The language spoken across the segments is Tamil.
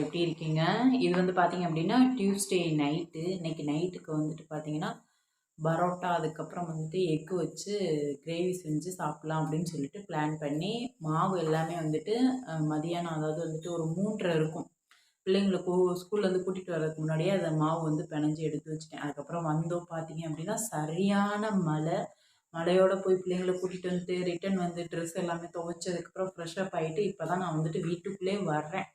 எப்படி இருக்கீங்க? இது வந்து பார்த்தீங்க அப்படின்னா, டியூஸ்டே நைட்டு. இன்னைக்கு நைட்டுக்கு வந்துட்டு பார்த்தீங்கன்னா, பரோட்டா அதுக்கப்புறம் வந்துட்டு எக்கு வச்சு கிரேவி செஞ்சு சாப்பிட்லாம் அப்படின்னு சொல்லிட்டு பிளான் பண்ணி, மாவு எல்லாமே வந்துட்டு மதியானம் அதாவது வந்துட்டு ஒரு 3:30 இருக்கும். பிள்ளைங்கள ஸ்கூல்லேருந்து கூட்டிகிட்டு வர்றதுக்கு முன்னாடியே அந்த மாவு வந்து பெனஞ்சு எடுத்து வச்சுட்டேன். அதுக்கப்புறம் வந்தோம் பார்த்தீங்க அப்படின்னா, சரியான மழை. மழையோட போய் பிள்ளைங்கள கூட்டிகிட்டு வந்துட்டு, ரிட்டர்ன் வந்து ட்ரெஸ் எல்லாமே துவைச்சதுக்கப்புறம் ஃப்ரெஷ் அப் ஆயிட்டு, இப்போ தான் நான் வந்துட்டு வீட்டுக்குள்ளே வர்றேன்.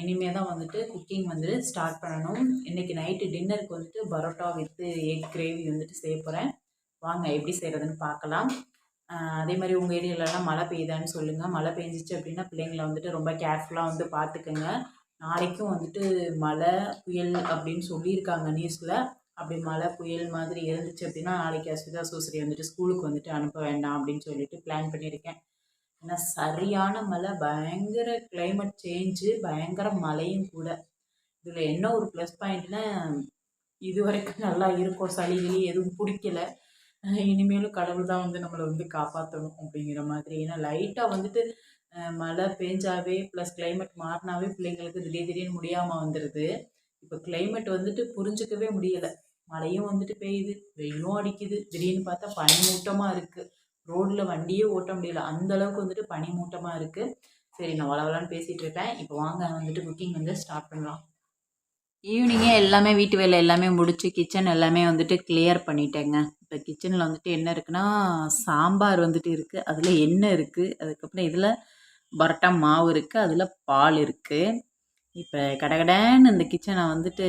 இனிமே தான் வந்துட்டு குக்கிங் வந்துட்டு ஸ்டார்ட் பண்ணணும். இன்றைக்கி நைட்டு டின்னருக்கு வந்துட்டு பரோட்டா வித்து எக் கிரேவி வந்துட்டு செய்ய போகிறேன். வாங்க எப்படி செய்கிறதுன்னு பார்க்கலாம். அதே மாதிரி உங்கள் ஏரியாலலாம் மழை பெய்யுதான்னு சொல்லுங்கள். மழை பெஞ்சிச்சு அப்படின்னா பிள்ளைங்கள வந்துட்டு ரொம்ப கேர்ஃபுல்லாக வந்து பார்த்துக்குங்க. நாளைக்கும் வந்துட்டு மழை, புயல் அப்படின்னு சொல்லியிருக்காங்க நியூஸில். அப்படி மழை, புயல் மாதிரி இருந்துச்சு அப்படின்னா நாளைக்கு அஸ்விதா சூசரி வந்துட்டு ஸ்கூலுக்கு வந்துட்டு அனுப்ப வேண்டாம் அப்படின்னு சொல்லிட்டு பிளான் பண்ணியிருக்கேன். ஏன்னா சரியான மழை, பயங்கர கிளைமேட் சேஞ்சு, பயங்கர மழையும் கூட. இதில் என்ன ஒரு ப்ளஸ் பாயிண்ட்னா, இது வரைக்கும் நல்லா இருக்கும், சளி கிளி எதுவும் பிடிக்கல. இனிமேலும் கடவுள் தான் வந்து நம்மளை வந்து காப்பாற்றணும் அப்படிங்கிற மாதிரி. ஏன்னா லைட்டாக வந்துட்டு மழை பெஞ்சாவே ப்ளஸ் கிளைமேட் மாறினாவே பிள்ளைங்களுக்கு திடீர்னு முடியாமல் வந்துடுது. இப்போ கிளைமேட் வந்துட்டு புரிஞ்சிக்கவே முடியலை. மழையும் வந்துட்டு பெய்யுது, வெயிலும் அடிக்குது, திடீர்னு பார்த்தா பனி மூட்டமாக இருக்குது. ரோட்டில் வண்டியே ஓட்ட முடியல, அந்த அளவுக்கு வந்துட்டு பனி மூட்டமாக இருக்குது. சரி, நான் வளவலான்னு பேசிகிட்டு இருக்கேன். இப்போ வாங்க வந்துட்டு குக்கிங் வந்து ஸ்டார்ட் பண்ணலாம். ஈவினிங்கே எல்லாமே வீட்டு வேலை எல்லாமே முடிச்சு கிச்சன் எல்லாமே வந்துட்டு கிளியர் பண்ணிட்டேங்க. இப்போ கிச்சனில் வந்துட்டு என்ன இருக்குன்னா, சாம்பார் வந்துட்டு இருக்குது, அதில் எண்ணெய் இருக்குது, அதுக்கப்புறம் இதில் பரோட்டா மாவு இருக்குது, அதில் பால் இருக்குது. இப்போ கடகடன்னு இந்த கிச்சனை வந்துட்டு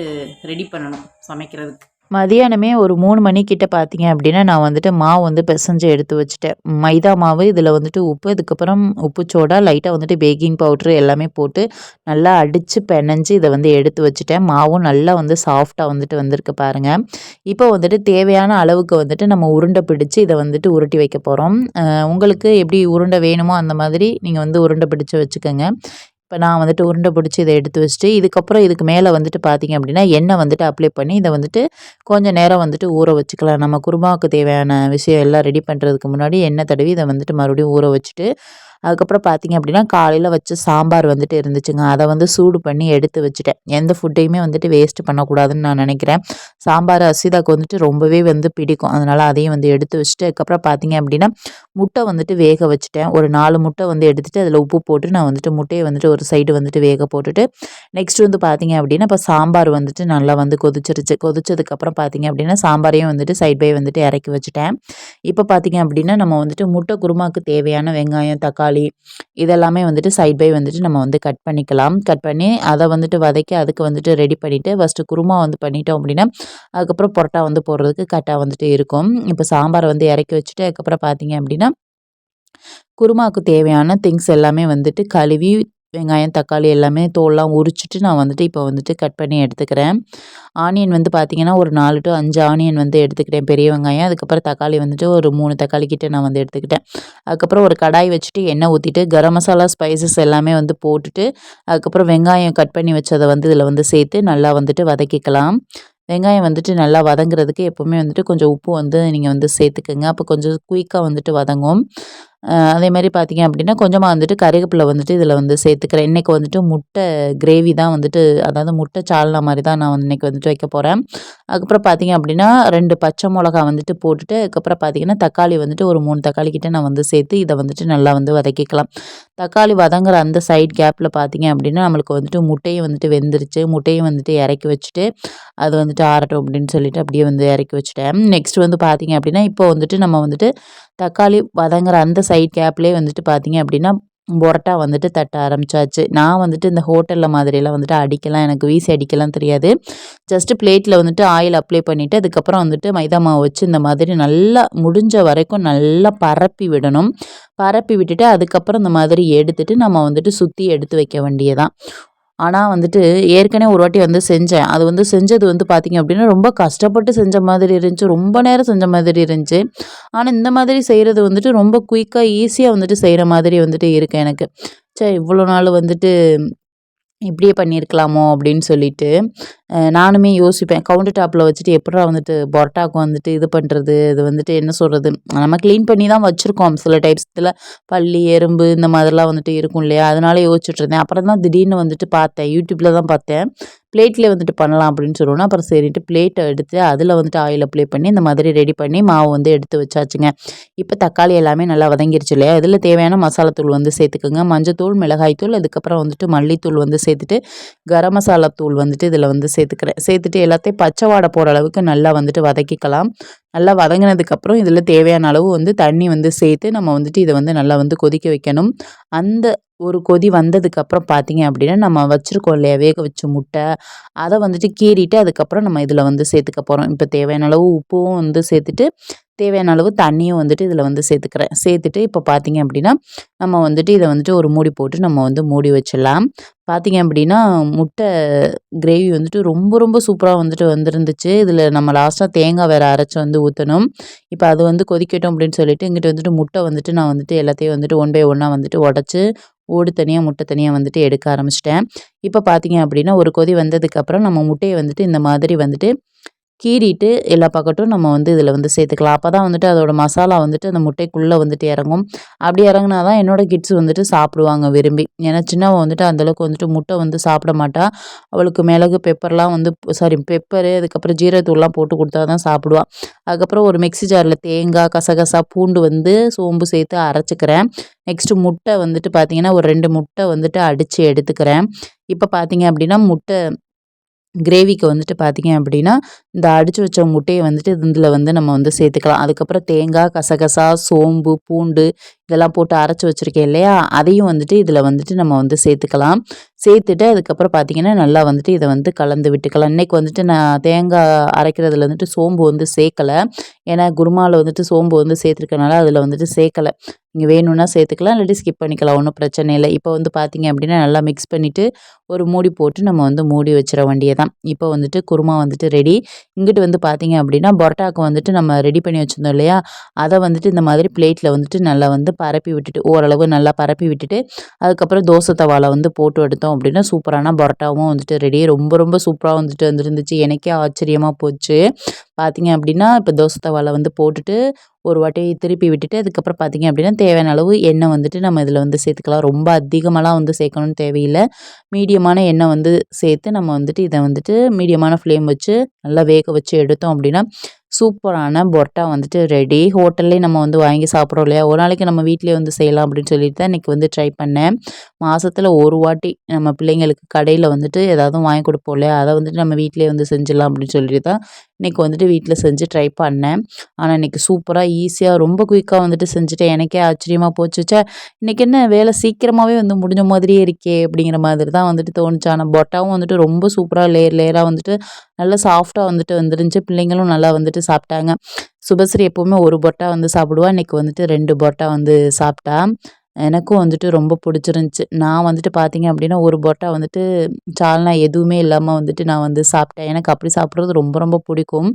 ரெடி பண்ணணும் சமைக்கிறதுக்கு. மதியானமே ஒரு 3 மணிக்கிட்ட பார்த்தீங்க அப்படின்னா, நான் வந்துட்டு மாவு வந்து பெசஞ்சு எடுத்து வச்சுட்டேன். மைதா மாவு, இதில் வந்துட்டு உப்பு, அதுக்கப்புறம் உப்பு சோடா, லைட்டாக வந்துட்டு பேக்கிங் பவுட்ரு எல்லாமே போட்டு நல்லா அடித்து பெனஞ்சு இதை வந்து எடுத்து வச்சுட்டேன். மாவும் நல்லா வந்து சாஃப்டாக வந்துட்டு வந்திருக்கு பாருங்கள். இப்போ வந்துட்டு தேவையான அளவுக்கு வந்துட்டு நம்ம உருண்டை பிடிச்சு இதை வந்துட்டு உருட்டி வைக்க போகிறோம். உங்களுக்கு எப்படி உருண்டை வேணுமோ அந்த மாதிரி நீங்கள் வந்து உருண்டை பிடிச்சு வச்சுக்கோங்க. இப்போ நான் வந்துட்டு உருண்டை பிடிச்சி இதை எடுத்து வச்சுட்டு, இதுக்கப்புறம் இதுக்கு மேலே வந்துட்டு பார்த்தீங்க அப்படின்னா, எண்ணெய் வந்துட்டு அப்ளை பண்ணி இதை வந்துட்டு கொஞ்சம் நேரம் வந்துட்டு ஊற வச்சுக்கலாம். நம்ம குருமாவுக்கு தேவையான விஷயம் எல்லாம் ரெடி பண்ணுறதுக்கு முன்னாடி எண்ணெய் தடவி இதை வந்துட்டு மறுபடியும் ஊற வச்சுட்டு, அதுக்கப்புறம் பார்த்தீங்க அப்படின்னா, காலையில் வச்ச சாம்பார் வந்துட்டு இருந்துச்சுங்க. அதை வந்து சூடு பண்ணி எடுத்து வச்சுட்டேன். எந்த ஃபுட்டையுமே வந்துட்டு வேஸ்ட் பண்ணக்கூடாதுன்னு நான் நினைக்கிறேன். சாம்பார் அஸ்விதாவுக்கு வந்துட்டு ரொம்பவே வந்து பிடிக்கும். அதனால் அதையும் வந்து எடுத்து வச்சுட்டு, அதுக்கப்புறம் பார்த்தீங்க அப்படின்னா, முட்டை வந்துட்டு வேக வச்சுட்டேன். ஒரு 4 முட்டை வந்து எடுத்துட்டு அதில் உப்பு போட்டு நான் வந்துட்டு முட்டையை வந்துட்டு ஒரு சைடு வந்துட்டு வேக போட்டுட்டு, நெக்ஸ்ட் வந்து பார்த்தீங்க அப்படின்னா, இப்போ சாம்பார் வந்துட்டு நல்லா வந்து கொதிச்சிருச்சு. கொதிச்சதுக்கப்புறம் பார்த்தீங்க அப்படின்னா, சாம்பாரையும் வந்துட்டு சைட் பை வந்துட்டு இறக்கி வச்சுட்டேன். இப்போ பார்த்தீங்க அப்படின்னா, நம்ம வந்துட்டு முட்டை குருமாவுக்கு தேவையான வெங்காயம், தக்காளி இதெல்லாமே வந்துட்டு சைட் பை வந்துட்டு நம்ம வந்து கட் பண்ணிக்கலாம். கட் பண்ணி அதை வந்துட்டு வதக்கி அதுக்கு வந்துட்டு ரெடி பண்ணிவிட்டு ஃபஸ்ட்டு குருமா வந்து பண்ணிட்டோம் அப்படின்னா, அதுக்கப்புறம் பரோட்டா வந்து போடுறதுக்கு கரெக்டாக வந்துட்டு இருக்கும். இப்போ சாம்பாரை வந்து இறக்கி வச்சுட்டு, அதுக்கப்புறம் பார்த்தீங்க அப்படின்னா, குருமாவுக்கு தேவையான திங்ஸ் எல்லாமே வந்துட்டு கழுவி வெங்காயம், தக்காளி எல்லாமே தோல்லாம் உரிச்சிட்டு நான் வந்துட்டு இப்போ வந்துட்டு கட் பண்ணி எடுத்துக்கிறேன். ஆனியன் வந்து பார்த்தீங்கன்னா, ஒரு 4 to 5 ஆனியன் வந்து எடுத்துக்கிட்டேன், பெரிய வெங்காயம். அதுக்கப்புறம் தக்காளி வந்துட்டு ஒரு 3 தக்காளி கிட்ட நான் வந்து எடுத்துக்கிட்டேன். அதுக்கப்புறம் ஒரு கடாய் வச்சுட்டு எண்ணெய் ஊற்றிட்டு கரம் மசாலா, ஸ்பைசஸ் எல்லாமே வந்து போட்டுட்டு, அதுக்கப்புறம் வெங்காயம் கட் பண்ணி வச்சதை வந்து இதில் வந்து சேர்த்து நல்லா வந்துட்டு வதக்கிக்கலாம். வெங்காயம் வந்துட்டு நல்லா வதங்குறதுக்கு எப்போவுமே வந்துட்டு கொஞ்சம் உப்பு வந்து நீங்கள் வந்து சேர்த்துக்குங்க. அப்போ கொஞ்சம் குயிக்காக வந்துட்டு வதங்கும். அதேமாதிரி பார்த்தீங்க அப்படின்னா, கொஞ்சமாக வந்துட்டு கருவேப்பிலை வந்துட்டு இதில் வந்து சேர்த்துக்கிறேன். இன்றைக்கி வந்துட்டு முட்டை கிரேவி தான் வந்துட்டு, அதாவது முட்டை சால்னா மாதிரி தான் நான் வந்து இன்றைக்கி வந்துட்டு வைக்க போகிறேன். அதுக்கப்புறம் பார்த்தீங்க அப்படின்னா, 2 பச்சை மிளகா வந்துட்டு போட்டுட்டு, அதுக்கப்புறம் பார்த்தீங்கன்னா, தக்காளி வந்துட்டு ஒரு 3 தக்காளி கிட்ட நான் வந்து சேர்த்து இதை வந்துட்டு நல்லா வந்து வதக்கிக்கலாம். தக்காளி வதங்குற அந்த சைட் கேப்பில் பார்த்தீங்க அப்படின்னா, நம்மளுக்கு வந்துட்டு முட்டையும் வந்துட்டு வெந்துருச்சு. முட்டையும் வந்துட்டு இறக்கி வச்சுட்டு, அது வந்துட்டு ஆறட்டும் அப்படின்னு சொல்லிட்டு அப்படியே வந்து இறக்கி வச்சுட்டேன். நெக்ஸ்ட் வந்து பார்த்தீங்க அப்படின்னா, இப்போ வந்துட்டு நம்ம வந்துட்டு தக்காளி வதங்குற அந்த சைட் கேப்லேயே வந்துட்டு பார்த்தீங்க அப்படின்னா, பரோட்டா வந்துட்டு தட்ட ஆரம்பிச்சாச்சு. நான் வந்துட்டு இந்த ஹோட்டலில் மாதிரியெல்லாம் வந்துட்டு அடிக்கலாம், எனக்கு வீசி அடிக்கலாம் தெரியாது. ஜஸ்ட்டு பிளேட்டில் வந்துட்டு ஆயில் அப்ளை பண்ணிவிட்டு, அதுக்கப்புறம் வந்துட்டு மைதா மாவு வச்சு இந்த மாதிரி நல்லா முடிஞ்ச வரைக்கும் நல்லா பரப்பி விடணும். பரப்பி விட்டுட்டு அதுக்கப்புறம் இந்த மாதிரி எடுத்துட்டு நம்ம வந்துட்டு சுற்றி எடுத்து வைக்க வேண்டியதான். ஆனால் வந்துட்டு ஏற்கனவே ஒரு வாட்டி வந்து செஞ்சேன். அது வந்து செஞ்சது வந்து பார்த்திங்க அப்படின்னா, ரொம்ப கஷ்டப்பட்டு செஞ்ச மாதிரி இருந்துச்சு. ரொம்ப நேரம் செஞ்ச மாதிரி இருந்துச்சு. ஆனால் இந்த மாதிரி செய்கிறது வந்துட்டு ரொம்ப குயிக்காக ஈஸியாக வந்துட்டு செய்கிற மாதிரி வந்துட்டு இருக்கு எனக்கு. இவ்வளோ நாள் வந்துட்டு இப்படியே பண்ணியிருக்கலாமோ அப்படின்னு சொல்லிட்டு நானுமே யோசிப்பேன். கவுண்டர் டாப்பில் வச்சுட்டு எப்புட்றா வந்துட்டு பரோட்டாவுக்கு வந்துட்டு இது பண்ணுறது, இது வந்துட்டு என்ன சொல்கிறது, நம்ம க்ளீன் பண்ணி தான் வச்சுருக்கோம். சில டைப்ஸில் பல்லி, எறும்பு இந்த மாதிரிலாம் வந்துட்டு இருக்கும் இல்லையா? அதனால யோசிச்சுட்டு இருந்தேன். அப்புறம் தான் திடீர்னு வந்துட்டு பார்த்தேன். யூடியூப்பில் தான் பார்த்தேன். பிளேட்லேயே வந்துட்டு பண்ணலாம் அப்படின்னு சொல்லுவோன்னா, அப்புறம் சரின்ட்டு பிளேட்டை எடுத்து அதில் வந்துட்டு ஆயில் அப்ளை பண்ணி இந்த மாதிரி ரெடி பண்ணி மாவு வந்து எடுத்து வச்சாச்சுங்க. இப்போ தக்காளி எல்லாமே நல்லா வதங்கிருச்சு இல்லையா? இதில் தேவையான மசாலாத்தூள் வந்து சேர்த்துக்கோங்க. மஞ்சத்தூள், மிளகாய்த்தூள், அதுக்கப்புறம் வந்துட்டு மல்லித்தூள் வந்து சேர்த்துட்டு கரம் மசாலா தூள் வந்துட்டு இதில் வந்து சேர்த்துக்கிறேன். சேர்த்துட்டு எல்லாத்தையும் பச்சை வாடை போகிற அளவுக்கு நல்லா வந்துட்டு வதக்கிக்கலாம். நல்லா வதங்கினதுக்கப்புறம் இதில் தேவையான அளவு வந்து தண்ணி வந்து சேர்த்து நம்ம வந்துட்டு இதை வந்து நல்லா வந்து கொதிக்க வைக்கணும். அந்த ஒரு கொதி வந்ததுக்கப்புறம் பார்த்தீங்க அப்படின்னா, நம்ம வச்சுருக்கோம் இல்லையா வேக வச்ச முட்டை, அதை வந்துட்டு கீறிட்டு அதுக்கப்புறம் நம்ம இதில் வந்து சேர்த்துக்க போகிறோம். இப்போ தேவையான அளவு உப்பும் வந்து சேர்த்துட்டு, தேவையான அளவு தண்ணியும் வந்துட்டு இதில் வந்து சேர்த்துக்கிறேன். சேர்த்துட்டு இப்போ பார்த்தீங்க அப்படின்னா, நம்ம வந்துட்டு இதை வந்துட்டு ஒரு மூடி போட்டு நம்ம வந்து மூடி வச்சிடலாம். பார்த்தீங்க அப்படின்னா, முட்டை கிரேவி வந்துட்டு ரொம்ப ரொம்ப சூப்பரா வந்துட்டு வந்திருந்துச்சு. இதில நம்ம லாஸ்ட்டா தேங்காய் வேற அரைச்சு வந்து ஊத்தணும். இப்ப அது வந்து கொதிக்கட்டும் அப்படின்னு சொல்லிட்டு, இங்கிட்டு வந்துட்டு முட்டை வந்துட்டு நான் வந்துட்டு எல்லாத்தையும் வந்துட்டு ஒன் பை ஒன்னா வந்துட்டு உடைச்சு, ஓடு தனியா, முட்டை தனியா வந்துட்டு எடுக்க ஆரம்பிச்சுட்டேன். இப்ப பார்த்தீங்க அப்படின்னா, ஒரு கொதி வந்ததுக்கப்புறம் நம்ம முட்டைய வந்துட்டு இந்த மாதிரி வந்துட்டு கீறிட்டு எல்லா பக்கட்டும் நம்ம வந்து இதில வந்து சேர்த்துக்கலாம். அப்பதான் வந்துட்டு அதோட மசாலா வந்துட்டு அந்த முட்டைக்குள்ள வந்துட்டு இறங்கும். அப்படி இறங்குனா தான் என்னோட கிட்ஸ் வந்துட்டு சாப்பிடுவாங்க விரும்பி. ஏன்னா சின்னவ வந்துட்டு அந்த அளவுக்கு வந்துட்டு முட்டை வந்து சாப்பிட மாட்டா. அவளுக்கு மிளகு, பெப்பர்லாம் வந்து சாரி பெப்பரு, அதுக்கப்புறம் ஜீரகத்தூள்லாம் போட்டு குடுத்தா தான் சாப்பிடுவா. அதுக்கப்புறம் ஒரு மிக்ஸி ஜார்ல தேங்காய், கசகசா, பூண்டு வந்து சோம்பு சேர்த்து அரைச்சுக்கிறேன். நெக்ஸ்ட்டு முட்டை வந்துட்டு பார்த்தீங்கன்னா, ஒரு 2 முட்டை வந்துட்டு அடிச்சு எடுத்துக்கிறேன். இப்ப பார்த்தீங்க அப்படின்னா, முட்டை கிரேவிக்கு வந்துட்டு பார்த்தீங்க அப்படின்னா, இந்த அடிச்சு வச்ச முட்டைய வந்துட்டு இதில வந்து நம்ம வந்து சேர்த்துக்கலாம். அதுக்கப்புறம் தேங்காய், கசகசா, சோம்பு, பூண்டு இதெல்லாம் போட்டு அரைச்சு வச்சிருக்கேன் இல்லையா? அதையும் வந்துட்டு இதில வந்துட்டு நம்ம வந்து சேர்த்துக்கலாம். சேர்த்துட்டு அதுக்கப்புறம் பார்த்தீங்கன்னா, நல்லா வந்துட்டு இத வந்து கலந்து விட்டுக்கலாம். இன்னைக்கு வந்துட்டு நான் தேங்காய் அரைக்கிறதுல வந்துட்டு சோம்பு வந்து சேர்க்கல. ஏன்னா குருமால வந்துட்டு சோம்பு வந்து சேர்த்துருக்கனால அதில வந்துட்டு சேர்க்கல. நீங்க வேணும்னா சேர்த்துக்கலாம். இல்லாட்டி ஸ்கிப் பண்ணிக்கலாம். ஒண்ணும் பிரச்சனை இல்ல. இப்போ வந்து பார்த்தீங்க அப்படின்னா, நல்லா மிக்ஸ் பண்ணிட்டு ஒரு மூடி போட்டு நம்ம வந்து மூடி வச்சிட வேண்டியதான். இப்போ வந்துட்டு குருமா வந்துட்டு ரெடி. இங்கிட்டு வந்து பார்த்தீங்க அப்படின்னா, பரோட்டாக்கு வந்துட்டு நம்ம ரெடி பண்ணி வச்சிருந்தோம் இல்லையா? அத வந்துட்டு இந்த மாதிரி பிளேட்ல வந்துட்டு நல்லா வந்து பரப்பி விட்டுட்டு, ஓரளவு நல்லா பரப்பி விட்டுட்டு, அதுக்கப்புறம் தோசை தவால வந்து போட்டு எடுத்தோம் அப்படின்னா, சூப்பரான பரோட்டாவும் வந்துட்டு ரெடி. ரொம்ப ரொம்ப சூப்பரா வந்துட்டு வந்துருந்துச்சு. எனக்கே ஆச்சரியமா போச்சு. பார்த்தீங்க அப்படின்னா, இப்போ தோசை தவால வந்து போட்டுட்டு, ஒரு வாட்டி திருப்பி விட்டுட்டு, அதுக்கப்புறம் பார்த்தீங்க அப்படின்னா, தேவையான அளவு எண்ணெய் வந்துட்டு நம்ம இதில வந்து சேர்த்துக்கலாம். ரொம்ப அதிகமாலாம் வந்து சேர்க்கணும்னு தேவையில்ல. மீடியமான எண்ணெய் வந்து சேர்த்து நம்ம வந்துட்டு இத வந்துட்டு மீடியமான ஃப்ளேம் வச்சு நல்லா வேக வச்சு எடுத்தோம் அப்படின்னா, சூப்பரான பரோட்டா வந்துட்டு ரெடி. ஹோட்டல்லயே நம்ம வந்து வாங்கி சாப்பிட்றோம் இல்லையா? ஒரு நாளைக்கு நம்ம வீட்லயே வந்து செய்யலாம் அப்படின்னு சொல்லிட்டு தான் இன்னைக்கு வந்து ட்ரை பண்ணேன். மாசத்துல ஒரு வாட்டி நம்ம பிள்ளைங்களுக்கு கடையில வந்துட்டு ஏதாவது வாங்கி கொடுப்போம் இல்லையா? அத வந்துட்டு நம்ம வீட்லயே வந்து செஞ்சிடலாம் அப்படின்னு சொல்லிட்டு தான் இன்னைக்கு வந்துட்டு வீட்ல செஞ்சு ட்ரை பண்ணேன். ஆனா இன்னைக்கு சூப்பரா, ஈஸியா ரொம்ப குயிக்கா வந்துட்டு செஞ்சுட்டேன். எனக்கே ஆச்சரியமா போச்சு. ச்சே! இன்னைக்கு என்ன வேலை சீக்கிரமாவே வந்து முடிஞ்ச மாதிரியே இருக்கே! அப்படிங்கிற மாதிரி தான் வந்துட்டு தோணுச்சு. ஆனா பரோட்டாவும் வந்துட்டு ரொம்ப சூப்பரா லேயர் லேயரா வந்துட்டு நல்லா சாஃப்ட்டா வந்துட்டு வந்துருந்துச்சு. பிள்ளைங்களும் நல்லா வந்துட்டு சாப்பிட்டாங்க. சுபஸ்ரீ எப்பவுமே 1 பரோட்டா வந்து சாப்பிடுவா. இன்னைக்கு வந்துட்டு 2 பரோட்டா வந்து சாப்பிட்டா. எனக்கும் வந்துட்டு ரொம்ப பிடிச்சிருந்துச்சு. நான் வந்துட்டு பார்த்தீங்க அப்படின்னா, 1 பரோட்டா வந்துட்டு சால்னா எதுவுமே இல்லாம வந்துட்டு நான் வந்து சாப்பிட்டேன். எனக்கு அப்படி சாப்பிடுறது ரொம்ப ரொம்ப பிடிக்கும்.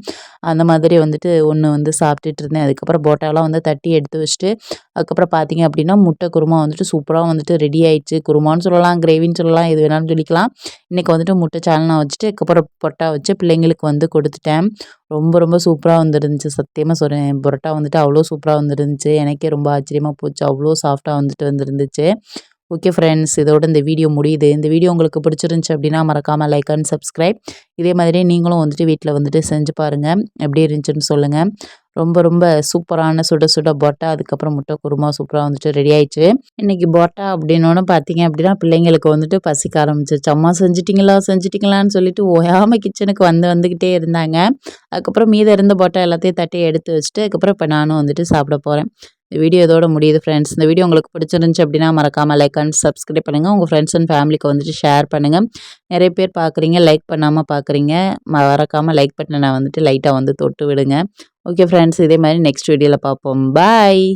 அந்த மாதிரி வந்துட்டு 1 வந்து சாப்பிட்டுட்டு இருந்தேன். அதுக்கப்புறம் பரோட்டாலாம் வந்து தட்டி எடுத்து வச்சுட்டு, அதுக்கப்புறம் பார்த்தீங்க அப்படின்னா, முட்டை குருமா வந்துட்டு சூப்பரா வந்துட்டு ரெடி ஆயிடுச்சு. குருமான்னு சொல்லலாம், கிரேவின்னு சொல்லலாம், எது வேணாலும் சொல்லிக்கலாம். இன்னைக்கு வந்துட்டு முட்டை சால்னா வச்சுட்டு, அதுக்கப்புறம் பரோட்டா வச்சு பிள்ளைங்களுக்கு வந்து கொடுத்துட்டேன். ரொம்ப ரொம்ப சூப்பரா வந்துருந்துச்சு. சத்தியமா சொல்றேன். பரோட்டா வந்துட்டு அவ்வளோ சூப்பரா வந்துருந்துச்சு. எனக்கே ரொம்ப ஆச்சரியமா போச்சு. அவ்வளோ சாஃப்ட்டா வந்துட்டு வந்துருந்துச்சு. ஓகே ஃப்ரெண்ட்ஸ், இதோட இந்த வீடியோ முடியுது. இந்த வீடியோ உங்களுக்கு பிடிச்சிருந்துச்சு அப்படின்னா, மறக்காம லைக் அண்ட் சப்ஸ்கிரைப். இதே மாதிரியே நீங்களும் வந்துட்டு வீட்ல வந்துட்டு செஞ்சு பாருங்க. எப்படி இருந்துச்சுன்னு சொல்லுங்க. ரொம்ப ரொம்ப சூப்பரான சுட சுட பரோட்டா, அதுக்கப்புறம் முட்டை குருமா சூப்பரா வந்துட்டு ரெடி ஆயிடுச்சு. இன்னைக்கு பரோட்டா அப்படின்னோன பார்த்தீங்க அப்படின்னா, பிள்ளைங்களுக்கு வந்துட்டு பசிக்க ஆரம்பிச்சுருச்சு. அம்மா செஞ்சுட்டீங்களா? செஞ்சுட்டீங்களான்னு சொல்லிட்டு ஓயாம கிச்சனுக்கு வந்துகிட்டே இருந்தாங்க. அதுக்கப்புறம் மீதம் இருந்த பரோட்டா எல்லாத்தையும் தட்டி எடுத்து வச்சுட்டு, அதுக்கப்புறம் இப்போ நானும் வந்துட்டு சாப்பிட போறேன். இந்த வீடியோ இதோட முடியுது ஃப்ரெண்ட்ஸ். இந்த வீடியோ உங்களுக்கு பிடிச்சிருந்துச்சு அப்படின்னா, மறக்காம லைக் அண்ட் சப்ஸ்கிரைப் பண்ணுங்க. உங்க ஃப்ரெண்ட்ஸ் அண்ட் ஃபேமிலிக்கு வந்துட்டு ஷேர் பண்ணுங்க. நெறைய பேர் பார்க்குறீங்க, லைக் பண்ணாம பார்க்குறீங்க. மறக்காம லைக் பட்டன வந்துட்டு லைட்டா வந்து தொட்டு விடுங்க. ஓகே ஃப்ரெண்ட்ஸ், இதே மாரி நெக்ஸ்ட் வீடியோல பார்ப்போம். பாய்.